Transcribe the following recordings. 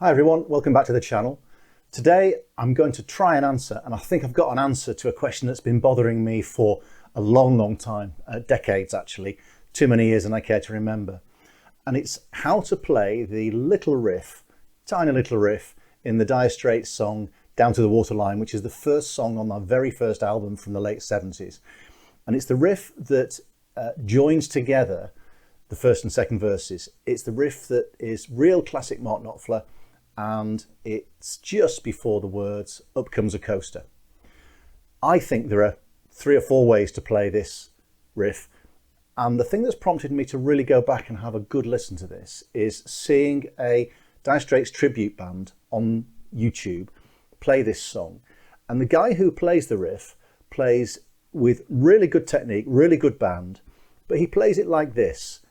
Hi everyone, welcome back to the channel. Today I'm going to try and answer, and I think I've got an answer to a question that's been bothering me for a long time, decades actually, too many years than I care to remember. And it's how to play the little riff, tiny little riff, in the Dire Straits song Down to the Waterline, which is the first song on our very first album from the late 70s. And it's the riff that joins together the first and second verses. It's the riff that is real classic Mark Knopfler, and it's just before the words, "Up comes a coaster." I think there are 3 or 4 ways to play this riff, and the thing that's prompted me to really go back and have a good listen to this is seeing a Dire Straits tribute band on YouTube play this song. And the guy who plays the riff plays with really good technique, really good band, but he plays it like this.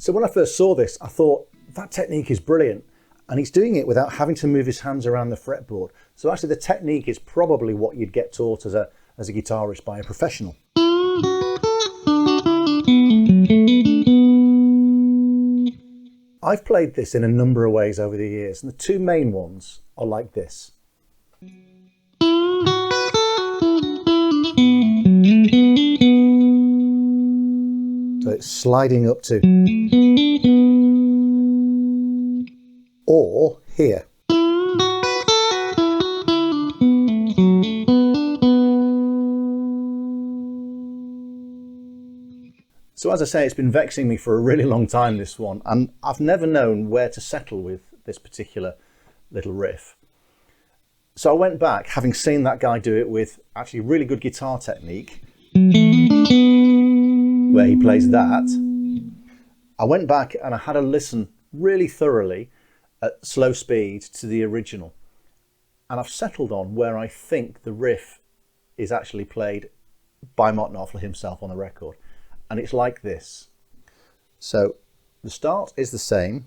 So when I first saw this, I thought, that technique is brilliant. And he's doing it without having to move his hands around the fretboard. So actually the technique is probably what you'd get taught as a guitarist by a professional. I've played this in a number of ways over the years, and the 2 main ones are like this. So it's sliding up to, or here. So as I say, it's been vexing me for a really long time, this one, and I've never known where to settle with this particular little riff. So I went back, having seen that guy do it with actually really good guitar technique, where he plays that. I went back and I had a listen really thoroughly at slow speed to the original, and I've settled on where I think the riff is actually played by Mark Knopfler himself on the record, and it's like this. So the start is the same,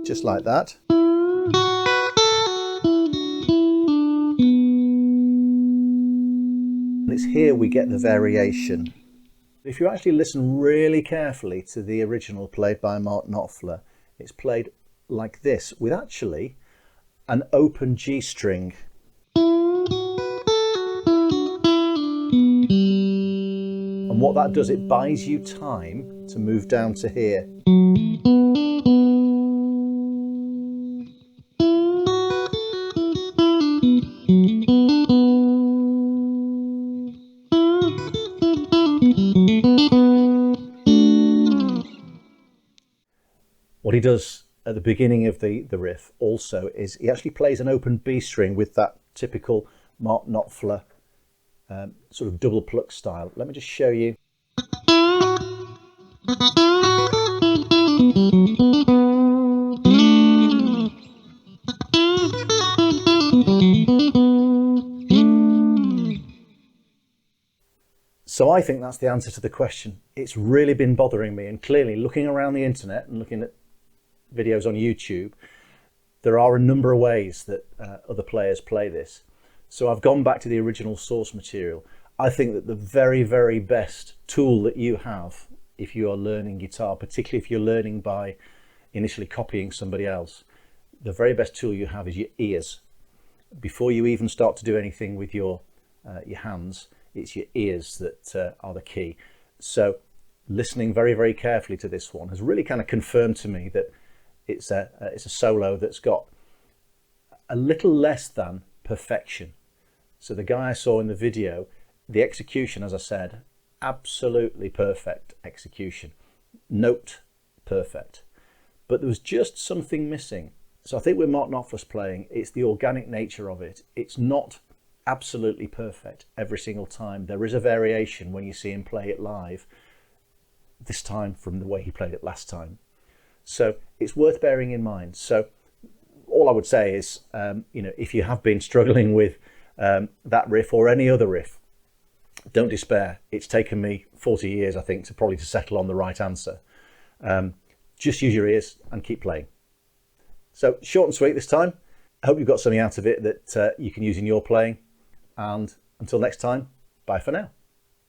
just like that. And it's here we get the variation. If you actually listen really carefully to the original played by Mark Knopfler, it's played like this, with actually an open G string. And what that does, it buys you time to move down to here. What he does at the beginning of the riff also is he actually plays an open B string with that typical Mark Knopfler sort of double pluck style. Let me just show you. So I think that's the answer to the question. It's really been bothering me, and clearly looking around the internet and looking at videos on YouTube, there are a number of ways that other players play this. So I've gone back to the original source material. I think that the very best tool that you have if you are learning guitar, particularly if you're learning by initially copying somebody else, the very best tool you have is your ears. Before you even start to do anything with your hands, it's your ears that are the key. So listening very carefully to this one has really kind of confirmed to me that it's a solo that's got a little less than perfection. So the guy I saw in the video, the execution, as I said, absolutely perfect execution, note perfect, but there was just something missing. So I think with Mark Knopfler's playing, it's the organic nature of it. It's not absolutely perfect every single time. There is a variation when you see him play it live, this time from the way he played it last time. So it's worth bearing in mind. So all I would say is, if you have been struggling with that riff or any other riff, don't despair. It's taken me 40 years, I think, to settle on the right answer. Just use your ears and keep playing. So short and sweet this time. I hope you've got something out of it that you can use in your playing. And until next time, bye for now.